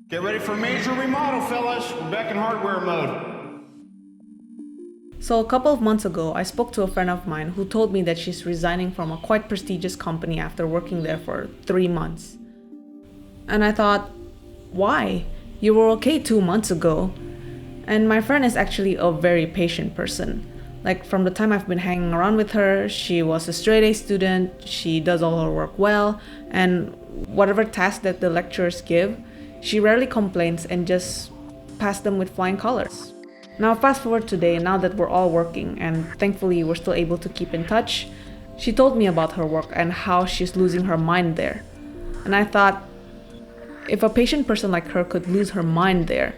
Get ready for major remodel, fellas. We're back in hardware mode. So a couple of months ago, I spoke to a friend of mine who told me that she's resigning from a quite prestigious company after working there for 3 months. And I thought, why? You were okay 2 months ago. And my friend is actually a very patient person. Like, from the time I've been hanging around with her, she was a straight A student, she does all her work well, and whatever task that the lecturers give, she rarely complains and just passes them with flying colors. Now fast forward today, now that we're all working and thankfully we're still able to keep in touch, she told me about her work and how she's losing her mind there. And I thought, if a patient person like her could lose her mind there,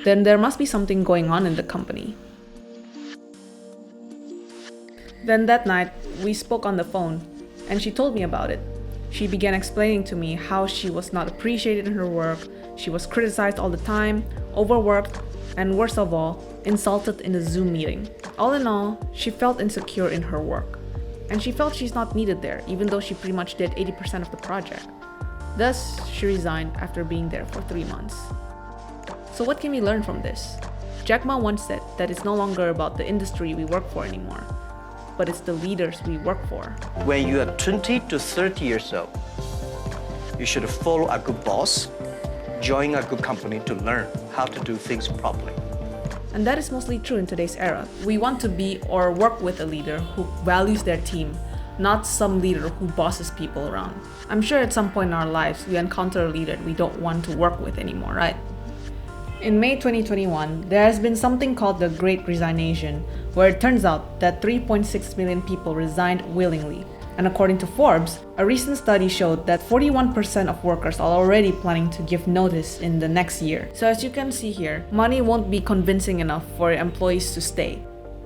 then there must be something going on in the company. Then that night, we spoke on the phone, and she told me about it. She began explaining to me how she was not appreciated in her work, she was criticized all the time, overworked, and worst of all, insulted in a Zoom meeting. All in all, she felt insecure in her work, and she felt she's not needed there, even though she pretty much did 80% of the project. Thus, she resigned after being there for 3 months. So what can we learn from this? 𝗗𝗓𝗦𝗖𝗟𝗔𝗜𝗍 once said that it's no longer about the industry we work for anymore, but it's the leaders we work for. When you are 20 to 30 years old, you should follow a good boss, join a good company to learn how to do things properly. And that is mostly true in today's era. We want to be or work with a leader who values their team, not some leader who bosses people around. I'm sure at some point in our lives we encounter a leader we don't want to work with anymore, right? In May 2021, there has been something called the Great Resignation, where it turns out that 3.6 million people resigned willingly. And according to Forbes, a recent study showed that 41% of workers are already planning to give notice in the next year. So as you can see here, money won't be convincing enough for employees to stay.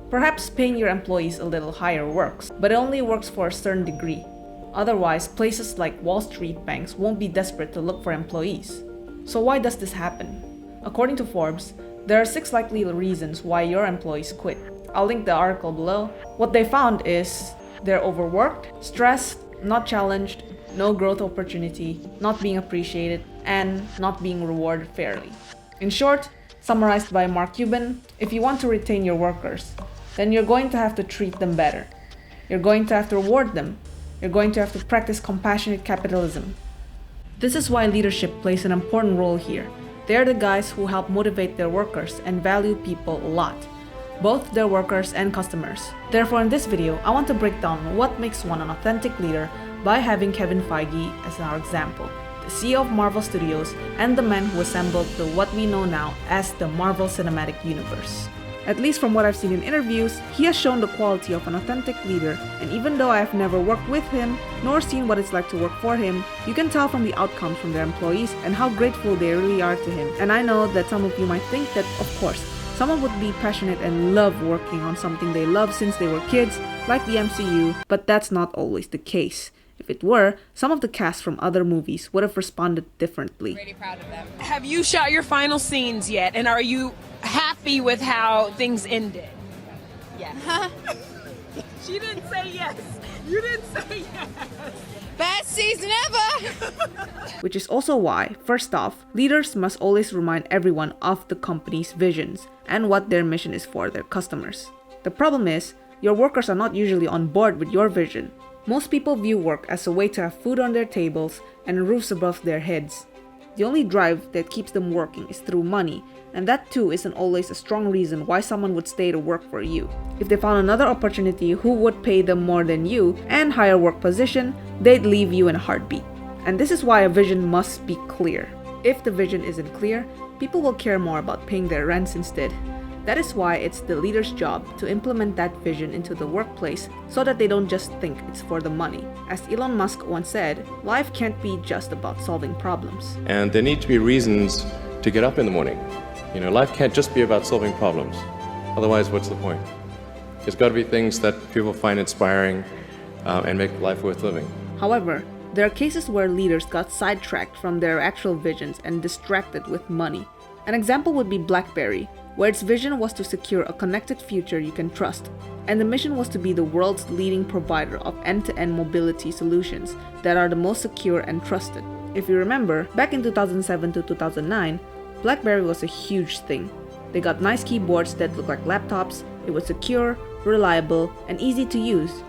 Perhaps paying your employees a little higher works, but it only works for a certain degree. Otherwise, places like Wall Street banks won't be desperate to look for employees. So why does this happen? According to Forbes, there are 6 likely reasons why your employees quit. I'll link the article below. What they found is they're overworked, stressed, not challenged, no growth opportunity, not being appreciated, and not being rewarded fairly. In short, summarized by Mark Cuban, if you want to retain your workers, then you're going to have to treat them better. You're going to have to reward them. You're going to have to practice compassionate capitalism. This is why leadership plays an important role here. They're the guys who help motivate their workers and value people a lot, both their workers and customers. Therefore, in this video, I want to break down what makes one an authentic leader by having Kevin Feige as our example, the CEO of Marvel Studios and the man who assembled what we know now as the Marvel Cinematic Universe. At least from what I've seen in interviews, he has shown the quality of an authentic leader, and even though I have never worked with him, nor seen what it's like to work for him, you can tell from the outcomes from their employees and how grateful they really are to him. And I know that some of you might think that, of course, someone would be passionate and love working on something they love since they were kids, like the MCU, but that's not always the case. If it were, some of the cast from other movies would have responded differently. Really proud of them. Have you shot your final scenes yet, and are you happy with how things ended? Yes. She didn't say yes. You didn't say yes. Best season ever! Which is also why, first off, leaders must always remind everyone of the company's visions and what their mission is for their customers. The problem is, your workers are not usually on board with your vision. Most people view work as a way to have food on their tables and roofs above their heads. The only drive that keeps them working is through money, and that too isn't always a strong reason why someone would stay to work for you. If they found another opportunity who would pay them more than you and higher work position, they'd leave you in a heartbeat. And this is why a vision must be clear. If the vision isn't clear, people will care more about paying their rents instead. That is why it's the leader's job to implement that vision into the workplace so that they don't just think it's for the money. As Elon Musk once said, life can't be just about solving problems. And there need to be reasons to get up in the morning. You know, life can't just be about solving problems. Otherwise, what's the point? There's got to be things that people find inspiring and make life worth living. However, there are cases where leaders got sidetracked from their actual visions and distracted with money. An example would be BlackBerry, where its vision was to secure a connected future you can trust, and the mission was to be the world's leading provider of end-to-end mobility solutions that are the most secure and trusted. If you remember, back in 2007 to 2009, BlackBerry was a huge thing. They got nice keyboards that looked like laptops, it was secure, reliable, and easy to use.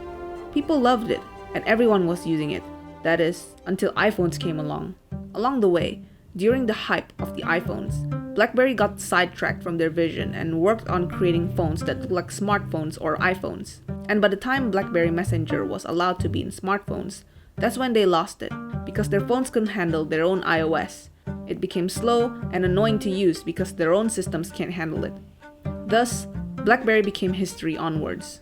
People loved it, and everyone was using it. That is, until iPhones came along. Along the way, during the hype of the iPhones, BlackBerry got sidetracked from their vision and worked on creating phones that look like smartphones or iPhones. And by the time BlackBerry Messenger was allowed to be in smartphones, that's when they lost it, because their phones couldn't handle their own iOS. It became slow and annoying to use because their own systems can't handle it. Thus, BlackBerry became history onwards.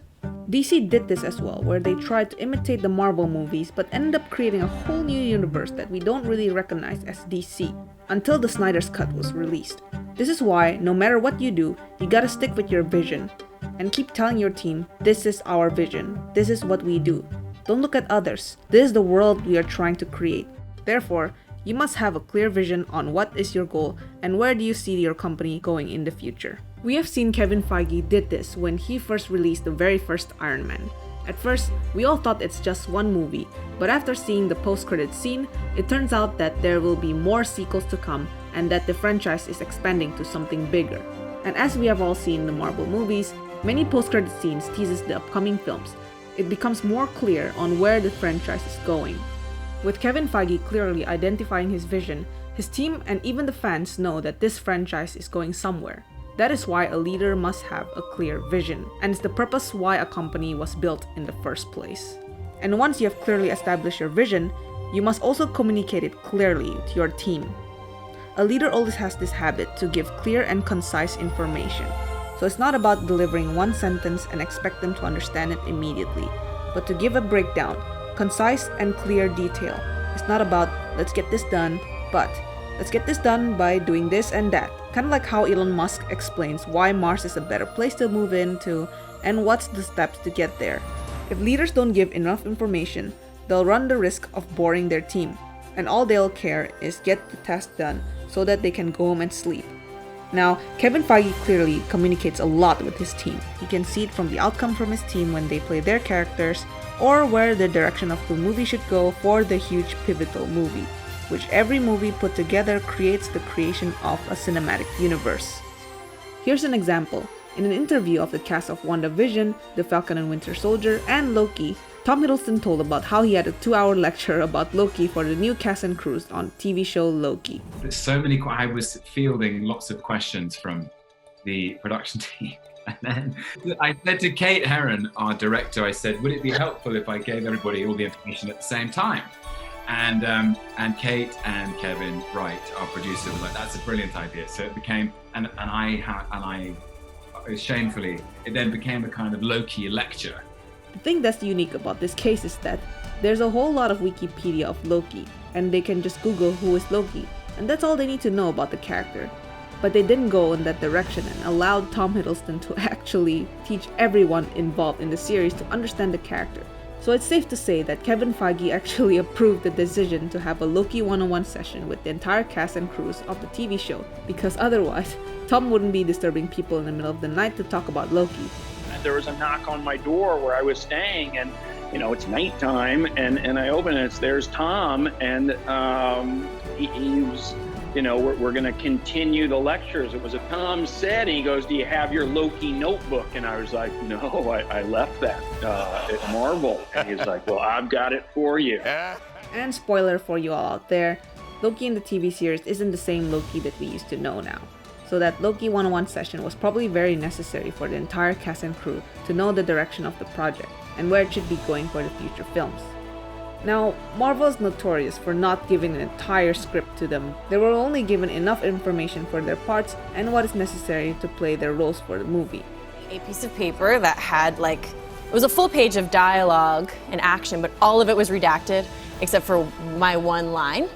DC did this as well, where they tried to imitate the Marvel movies but ended up creating a whole new universe that we don't really recognize as DC, until the Snyder's Cut was released. This is why, no matter what you do, you gotta stick with your vision, and keep telling your team, this is our vision, this is what we do. Don't look at others, this is the world we are trying to create. Therefore, you must have a clear vision on what is your goal and where do you see your company going in the future. We have seen Kevin Feige did this when he first released the very first Iron Man. At first, we all thought it's just one movie, but after seeing the post-credits scene, it turns out that there will be more sequels to come and that the franchise is expanding to something bigger. And as we have all seen in the Marvel movies, many post-credit scenes teases the upcoming films. It becomes more clear on where the franchise is going. With Kevin Feige clearly identifying his vision, his team and even the fans know that this franchise is going somewhere. That is why a leader must have a clear vision, and it's the purpose why a company was built in the first place. And once you have clearly established your vision, you must also communicate it clearly to your team. A leader always has this habit to give clear and concise information. So it's not about delivering one sentence and expect them to understand it immediately, but to give a breakdown, concise and clear detail. It's not about, let's get this done, but let's get this done by doing this and that. Kind of like how Elon Musk explains why Mars is a better place to move into and what's the steps to get there. If leaders don't give enough information, they'll run the risk of boring their team, and all they'll care is get the task done so that they can go home and sleep. Now, Kevin Feige clearly communicates a lot with his team. You can see it from the outcome from his team when they play their characters, or where the direction of the movie should go for the huge pivotal movie, which every movie put together creates the creation of a cinematic universe. Here's an example. In an interview of the cast of WandaVision, The Falcon and Winter Soldier, and Loki, Tom Hiddleston told about how he had a 2-hour lecture about Loki for the new cast and crews on TV show Loki. There's so many, I was fielding lots of questions from the production team. And then I said to Kate Herron, our director, I said, would it be helpful if I gave everybody all the information at the same time? And Kate and Kevin Wright, our producer, were like, that's a brilliant idea. So it became, and I shamefully, it then became a kind of Loki lecture. The thing that's unique about this case is that there's a whole lot of Wikipedia of Loki, and they can just Google who is Loki, and that's all they need to know about the character. But they didn't go in that direction and allowed Tom Hiddleston to actually teach everyone involved in the series to understand the character. So it's safe to say that Kevin Feige actually approved the decision to have a Loki 101 session with the entire cast and crews of the TV show, because otherwise, Tom wouldn't be disturbing people in the middle of the night to talk about Loki. There was a knock on my door where I was staying, and it's nighttime, and I open it, there's Tom, and he's, we're going to continue the lectures. It was a Tom said, and he goes, do you have your Loki notebook? And I was like, no, I left that at Marvel. And he's like, well, I've got it for you. And spoiler for you all out there, Loki in the TV series isn't the same Loki that we used to know now. So that Loki 101 session was probably very necessary for the entire cast and crew to know the direction of the project and where it should be going for the future films. Now, Marvel is notorious for not giving an entire script to them. They were only given enough information for their parts and what is necessary to play their roles for the movie. A piece of paper that had it was a full page of dialogue and action, but all of it was redacted except for my one line.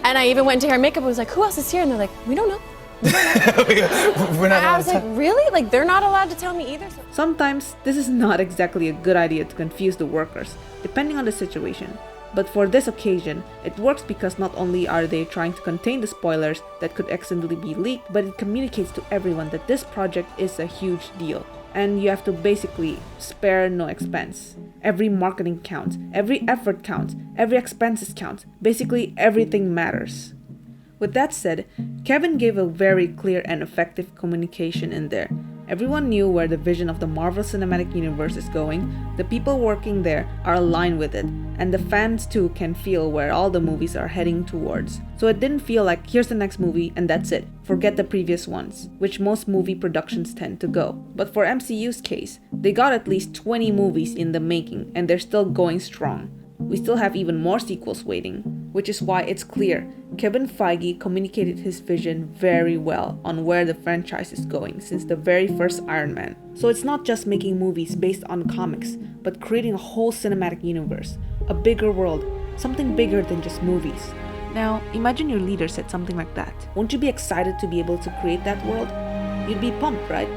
And I even went to hair and makeup and was like, who else is here? And they're like, we don't know. I was like, really? They're not allowed to tell me either? Sometimes, this is not exactly a good idea to confuse the workers, depending on the situation. But for this occasion, it works because not only are they trying to contain the spoilers that could accidentally be leaked, but it communicates to everyone that this project is a huge deal, and you have to basically spare no expense. Every marketing counts, every effort counts, every expenses counts. Basically, everything matters. With that said, Kevin gave a very clear and effective communication in there. Everyone knew where the vision of the Marvel Cinematic Universe is going, the people working there are aligned with it, and the fans too can feel where all the movies are heading towards. So it didn't feel like here's the next movie and that's it, forget the previous ones, which most movie productions tend to go. But for MCU's case, they got at least 20 movies in the making and they're still going strong. We still have even more sequels waiting, which is why it's clear Kevin Feige communicated his vision very well on where the franchise is going since the very first Iron Man. So it's not just making movies based on comics, but creating a whole cinematic universe, a bigger world, something bigger than just movies. Now, imagine your leader said something like that. Won't you be excited to be able to create that world? You'd be pumped, right?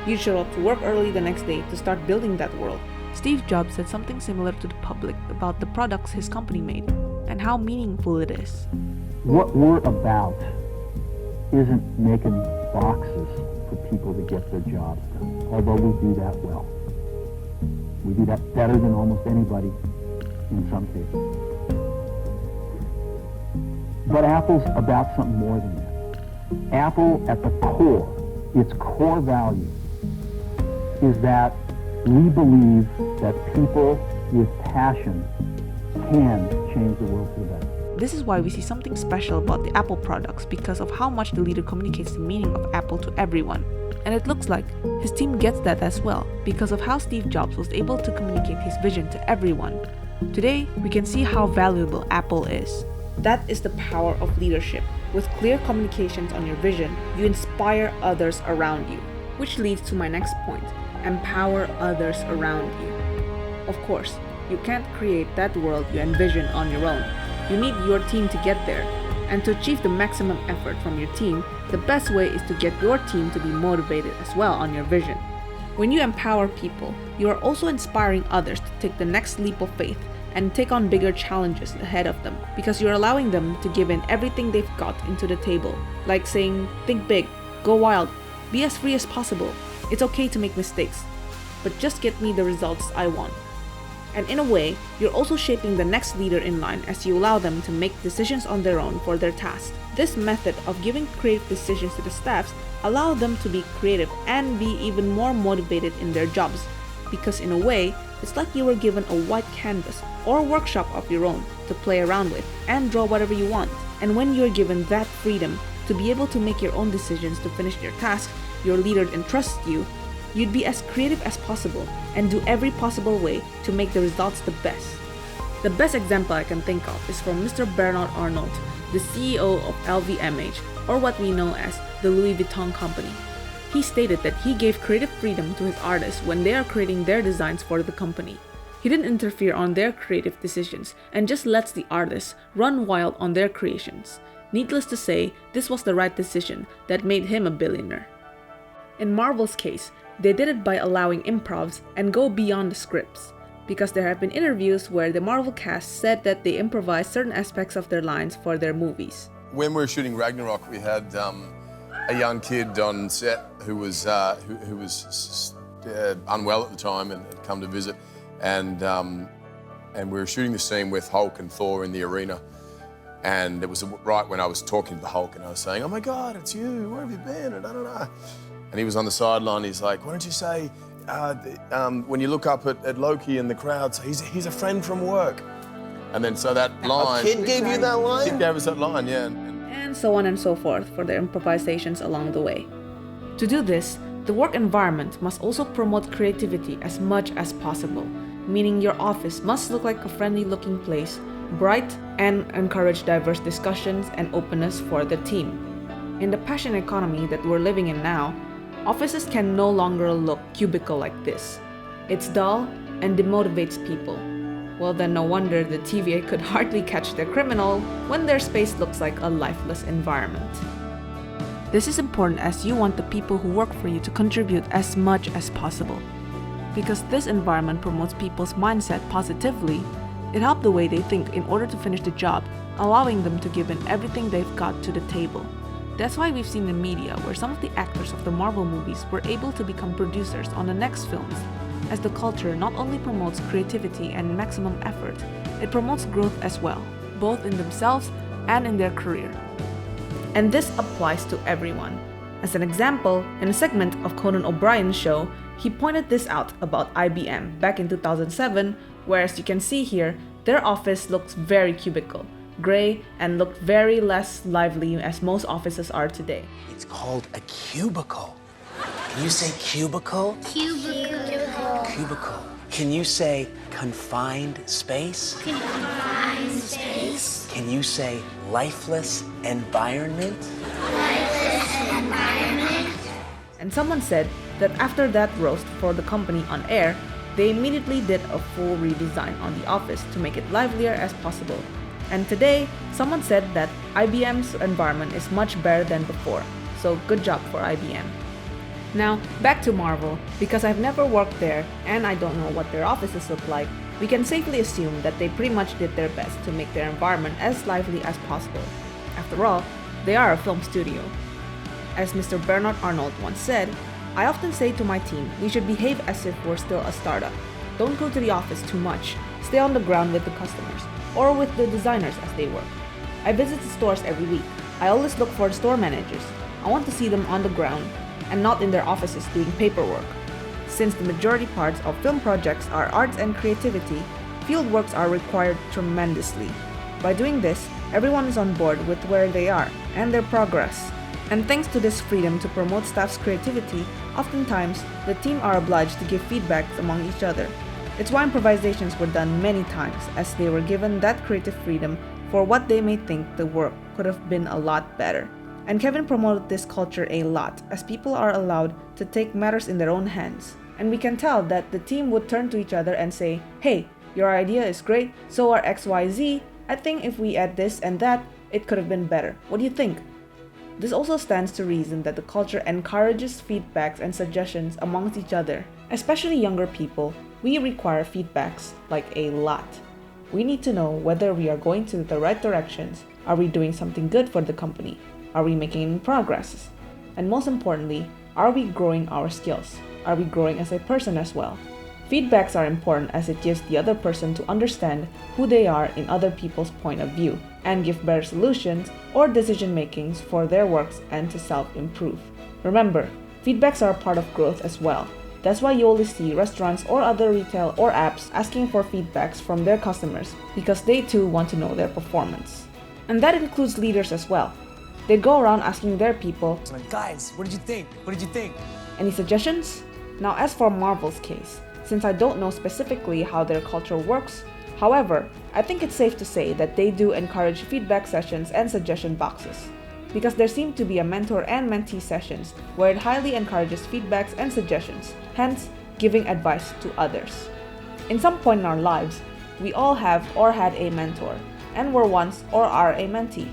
You'd show up to work early the next day to start building that world. Steve Jobs said something similar to the public about the products his company made and how meaningful it is. What we're about isn't making boxes for people to get their jobs done, although we do that well. We do that better than almost anybody in some cases. But Apple's about something more than that. Apple, at the core, its core value is that we believe that people with passion can change the world for the better. This is why we see something special about the Apple products because of how much the leader communicates the meaning of Apple to everyone. And it looks like his team gets that as well because of how Steve Jobs was able to communicate his vision to everyone. Today, we can see how valuable Apple is. That is the power of leadership. With clear communications on your vision, you inspire others around you. Which leads to my next point. Empower others around you. Of course, you can't create that world you envision on your own. You need your team to get there. And to achieve the maximum effort from your team, the best way is to get your team to be motivated as well on your vision. When you empower people, you are also inspiring others to take the next leap of faith and take on bigger challenges ahead of them because you're allowing them to give in everything they've got into the table. Like saying, think big, go wild, be as free as possible. It's okay to make mistakes, but just get me the results I want. And in a way, you're also shaping the next leader in line as you allow them to make decisions on their own for their task. This method of giving creative decisions to the staffs allow them to be creative and be even more motivated in their jobs. Because in a way, it's like you were given a white canvas or a workshop of your own to play around with and draw whatever you want. And when you're given that freedom to be able to make your own decisions to finish your task, your leader entrusts you, you'd be as creative as possible and do every possible way to make the results the best. The best example I can think of is from Mr. Bernard Arnault, the CEO of LVMH, or what we know as the Louis Vuitton company. He stated that he gave creative freedom to his artists when they are creating their designs for the company. He didn't interfere on their creative decisions and just lets the artists run wild on their creations. Needless to say, this was the right decision that made him a billionaire. In Marvel's case, they did it by allowing improvs and go beyond the scripts, because there have been interviews where the Marvel cast said that they improvised certain aspects of their lines for their movies. When we were shooting Ragnarok, we had a young kid on set who was unwell at the time and had come to visit, and we were shooting the scene with Hulk and Thor in the arena. And it was right when I was talking to the Hulk and I was saying, "Oh my God, it's you, where have you been?" And And he was on the sideline, he's like, "Why don't you say, when you look up at Loki and the crowds, he's a friend from work." And then so that line... A kid gave you that line? A kid gave us that line, yeah. And so on and so forth for their improvisations along the way. To do this, the work environment must also promote creativity as much as possible, meaning your office must look like a friendly-looking place, bright, and encourage diverse discussions and openness for the team. In the passion economy that we're living in now, offices can no longer look cubicle like this. It's dull and demotivates people. Well, then no wonder the TVA could hardly catch their criminal when their space looks like a lifeless environment. This is important as you want the people who work for you to contribute as much as possible. Because this environment promotes people's mindset positively, it helps the way they think in order to finish the job, allowing them to give in everything they've got to the table. That's why we've seen in media where some of the actors of the Marvel movies were able to become producers on the next films, as the culture not only promotes creativity and maximum effort, it promotes growth as well, both in themselves and in their career. And this applies to everyone. As an example, in a segment of Conan O'Brien's show, he pointed this out about IBM back in 2007, where as you can see here, their office looks very cubicle, gray, and looked very less lively as most offices are today. It's called a cubicle. Can you say cubicle? Cubicle. Cubicle. Can you say confined space? Confined space. Can you say lifeless environment? Lifeless environment. And someone said that after that roast for the company on air, they immediately did a full redesign on the office to make it livelier as possible. And today, someone said that IBM's environment is much better than before, so good job for IBM. Now, back to Marvel. Because I've never worked there and I don't know what their offices look like, we can safely assume that they pretty much did their best to make their environment as lively as possible. After all, they are a film studio. As Mr. Bernard Arnold once said, I often say to my team, we should behave as if we're still a startup. Don't go to the office too much. Stay on the ground with the customers, or with the designers as they work. I visit the stores every week. I always look for the store managers. I want to see them on the ground, and not in their offices doing paperwork. Since the majority parts of film projects are arts and creativity, field works are required tremendously. By doing this, everyone is on board with where they are and their progress. And thanks to this freedom to promote staff's creativity, oftentimes the team are obliged to give feedbacks among each other. It's why improvisations were done many times, as they were given that creative freedom for what they may think the work could have been a lot better. And Kevin promoted this culture a lot, as people are allowed to take matters in their own hands. And we can tell that the team would turn to each other and say, hey, your idea is great, so are XYZ. I think if we add this and that, it could have been better. What do you think? This also stands to reason that the culture encourages feedbacks and suggestions amongst each other. Especially younger people, we require feedbacks, like a lot. We need to know whether we are going to the right directions. Are we doing something good for the company? Are we making progress? And most importantly, are we growing our skills? Are we growing as a person as well? Feedbacks are important as it gives the other person to understand who they are in other people's point of view and give better solutions or decision makings for their works and to self-improve. Remember, feedbacks are a part of growth as well. That's why you always see restaurants or other retail or apps asking for feedbacks from their customers because they too want to know their performance. And that includes leaders as well. They go around asking their people, guys, what did you think? What did you think? Any suggestions? Now as for Marvel's case, since I don't know specifically how their culture works, however, I think it's safe to say that they do encourage feedback sessions and suggestion boxes, because there seem to be a mentor and mentee sessions where it highly encourages feedbacks and suggestions, hence giving advice to others. In some point in our lives, we all have or had a mentor, and were once or are a mentee.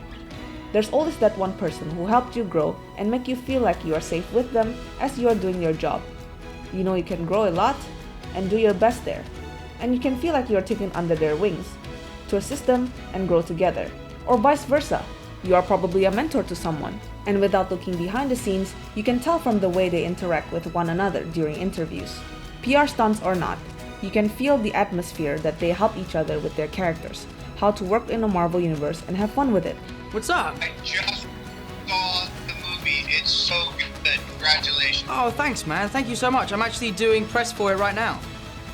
There's always that one person who helped you grow and make you feel like you are safe with them as you are doing your job. You know you can grow a lot and do your best there, and you can feel like you are taken under their wings to assist them and grow together. Or vice versa, you are probably a mentor to someone, and without looking behind the scenes, you can tell from the way they interact with one another during interviews. PR stunts or not, you can feel the atmosphere that they help each other with their characters, how to work in a Marvel universe and have fun with it. What's up? I just saw the movie. It's so good. Congratulations. Oh, thanks, man. Thank you so much. I'm actually doing press for it right now.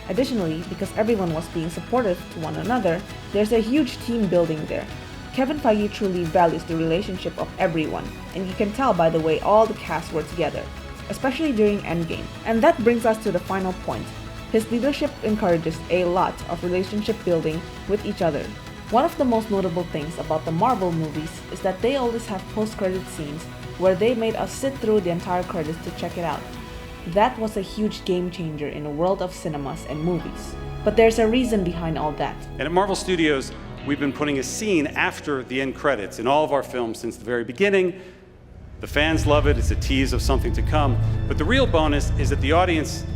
Additionally, because everyone was being supportive to one another, there's a huge team building there. Kevin Feige truly values the relationship of everyone, and you can tell by the way all the cast were together, especially during Endgame. And that brings us to the final point. His leadership encourages a lot of relationship building with each other. One of the most notable things about the Marvel movies is that they always have post-credit scenes where they made us sit through the entire credits to check it out. That was a huge game changer in a world of cinemas and movies. But there's a reason behind all that. And at Marvel Studios, we've been putting a scene after the end credits in all of our films since the very beginning. The fans love it, it's a tease of something to come. But the real bonus is that the audience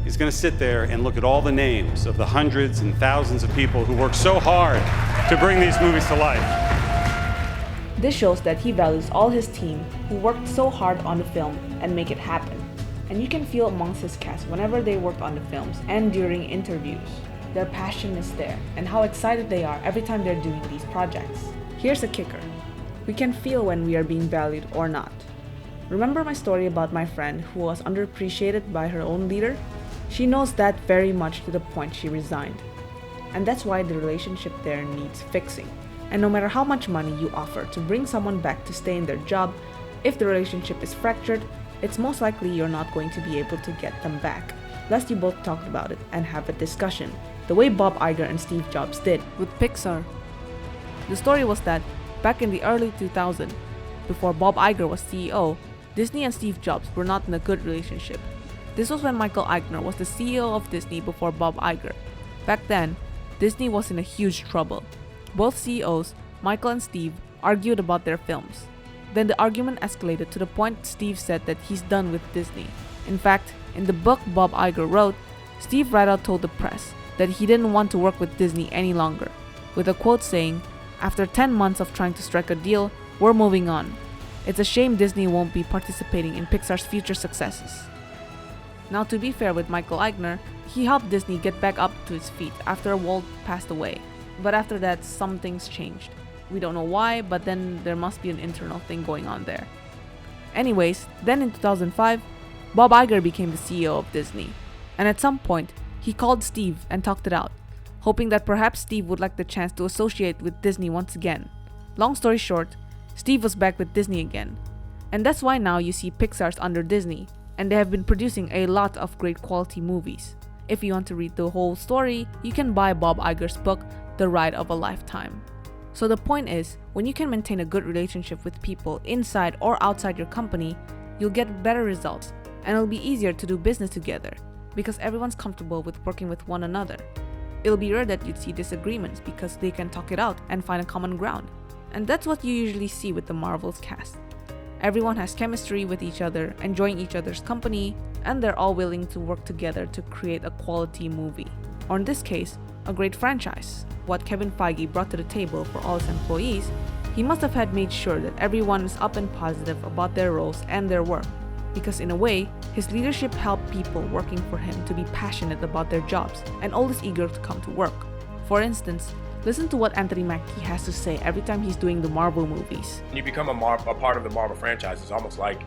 is going to sit there and look at all the names of the hundreds and thousands of people who work so hard to bring these movies to life. This shows that he values all his team who worked so hard on the film and make it happen. And you can feel amongst his cast whenever they worked on the films and during interviews. Their passion is there, and how excited they are every time they're doing these projects. Here's a kicker. We can feel when we are being valued or not. Remember my story about my friend who was underappreciated by her own leader? She knows that very much to the point she resigned. And that's why the relationship there needs fixing. And no matter how much money you offer to bring someone back to stay in their job, if the relationship is fractured, it's most likely you're not going to be able to get them back, lest you both talked about it and have a discussion, the way Bob Iger and Steve Jobs did with Pixar. The story was that back in the early 2000s, before Bob Iger was CEO, Disney and Steve Jobs were not in a good relationship. This was when Michael Eisner was the CEO of Disney before Bob Iger. Back then, Disney was in a huge trouble. Both CEOs, Michael and Steve, argued about their films. Then the argument escalated to the point Steve said that he's done with Disney. In fact, in the book Bob Iger wrote, Steve right out told the press that he didn't want to work with Disney any longer, with a quote saying, "After 10 months of trying to strike a deal, we're moving on. It's a shame Disney won't be participating in Pixar's future successes." Now, to be fair with Michael Eisner, he helped Disney get back up to its feet after Walt passed away. But after that, some things changed. We don't know why, but then there must be an internal thing going on there. Anyways, then in 2005, Bob Iger became the CEO of Disney. And at some point, he called Steve and talked it out, hoping that perhaps Steve would like the chance to associate with Disney once again. Long story short, Steve was back with Disney again. And that's why now you see Pixar's under Disney, and they have been producing a lot of great quality movies. If you want to read the whole story, you can buy Bob Iger's book, The Ride of a Lifetime. So the point is, when you can maintain a good relationship with people inside or outside your company, you'll get better results, and it'll be easier to do business together, because everyone's comfortable with working with one another. It'll be rare that you'd see disagreements because they can talk it out and find a common ground. And that's what you usually see with the Marvel's cast. Everyone has chemistry with each other, enjoying each other's company, and they're all willing to work together to create a quality movie. Or in this case, a great franchise. What Kevin Feige brought to the table for all his employees, he must have had made sure that everyone is up and positive about their roles and their work. Because in a way, his leadership helped people working for him to be passionate about their jobs and always eager to come to work. For instance, listen to what Anthony Mackie has to say every time he's doing the Marvel movies. When you become a part of the Marvel franchise, it's almost like,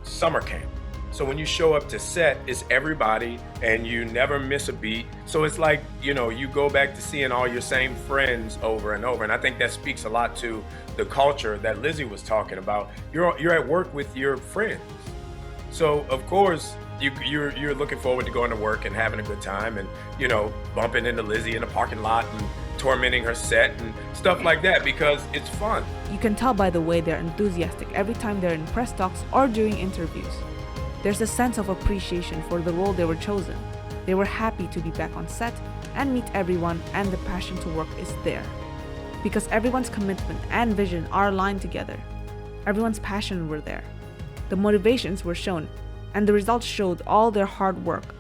summer camp. So when you show up to set, it's everybody and you never miss a beat. So it's like, you go back to seeing all your same friends over and over. And I think that speaks a lot to the culture that Lizzie was talking about. You're at work with your friends. So of course, you're looking forward to going to work and having a good time and, bumping into Lizzie in the parking lot and tormenting her set and stuff like that because it's fun. You can tell by the way they're enthusiastic every time they're in press talks or during interviews. There's a sense of appreciation for the role they were chosen. They were happy to be back on set and meet everyone, and the passion to work is there. Because everyone's commitment and vision are aligned together. Everyone's passion were there. The motivations were shown, and the results showed all their hard work.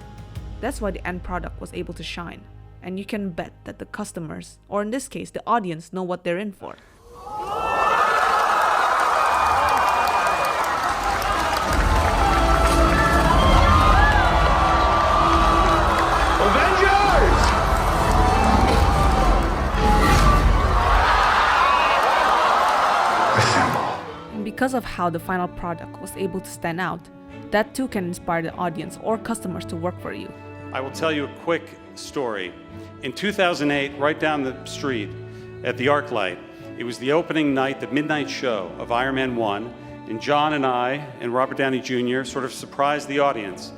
That's why the end product was able to shine. And you can bet that the customers, or in this case, the audience, know what they're in for. Because of how the final product was able to stand out, that too can inspire the audience or customers to work for you. I will tell you a quick story. In 2008, right down the street at the ArcLight, it was the opening night, the midnight show of Iron Man 1, and John and I and Robert Downey Jr. sort of surprised the audience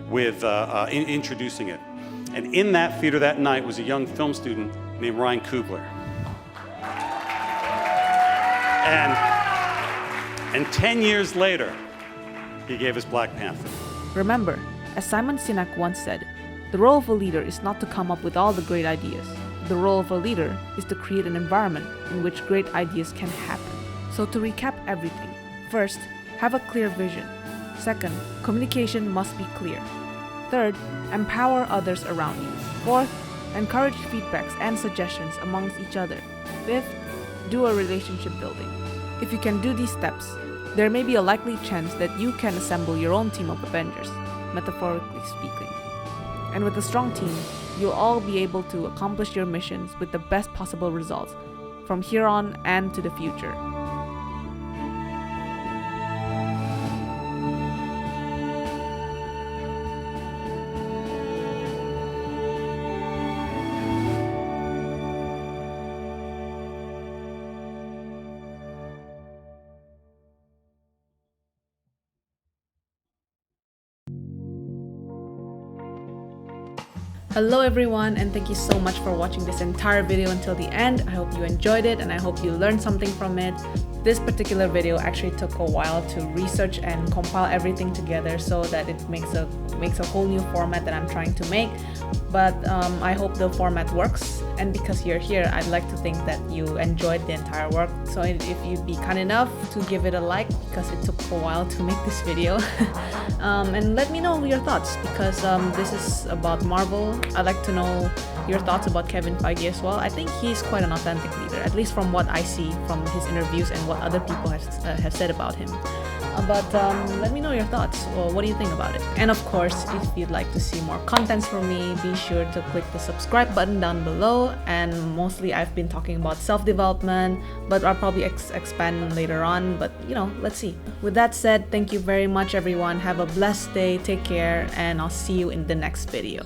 with introducing it. And in that theater that night was a young film student named Ryan Coogler. And 10 years later, he gave us Black Panther. Remember, as Simon Sinek once said, the role of a leader is not to come up with all the great ideas. The role of a leader is to create an environment in which great ideas can happen. So to recap everything, first, have a clear vision. Second, communication must be clear. Third, empower others around you. Fourth, encourage feedbacks and suggestions amongst each other. Fifth, do a relationship building. If you can do these steps, there may be a likely chance that you can assemble your own team of Avengers, metaphorically speaking. And with a strong team, you'll all be able to accomplish your missions with the best possible results from here on and to the future. Hello everyone, and thank you so much for watching this entire video until the end. I hope you enjoyed it and I hope you learned something from it. This particular video actually took a while to research and compile everything together so that it makes a whole new format that I'm trying to make. But I hope the format works, and because you're here, I'd like to think that you enjoyed the entire work. So if you'd be kind enough to give it a like, because it took a while to make this video. And let me know your thoughts, because this is about Marvel. I'd like to know your thoughts about Kevin Feige as well. I think he's quite an authentic leader, at least from what I see from his interviews and what other people have said about him. But let me know your thoughts. Well, what do you think about it? And of course, if you'd like to see more contents from me, be sure to click the subscribe button down below. And mostly I've been talking about self-development, but I'll probably expand later on. But you know, let's see. With that said, thank you very much everyone. Have a blessed day, take care, and I'll see you in the next video.